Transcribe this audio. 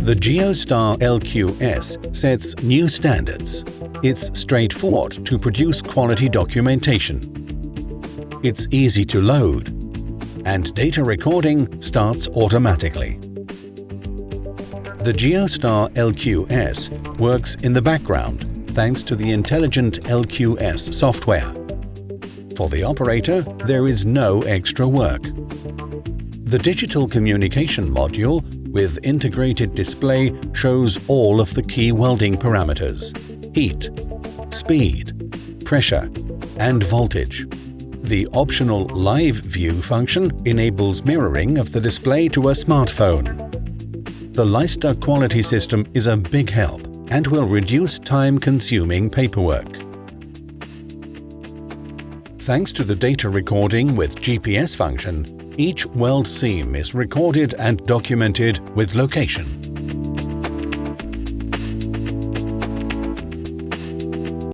The GEOSTAR LQS sets new standards. It's straightforward to produce quality documentation. It's easy to load, and data recording starts automatically. The GEOSTAR LQS works in the background thanks to the intelligent LQS software. For the operator, there is no extra work. The digital communication module with integrated display shows all of the key welding parameters: heat, speed, pressure, and voltage. The optional Live View function enables mirroring of the display to a smartphone. The Leister quality system is a big help and will reduce time-consuming paperwork. Thanks to the data recording with GPS function, each weld seam is recorded and documented with location.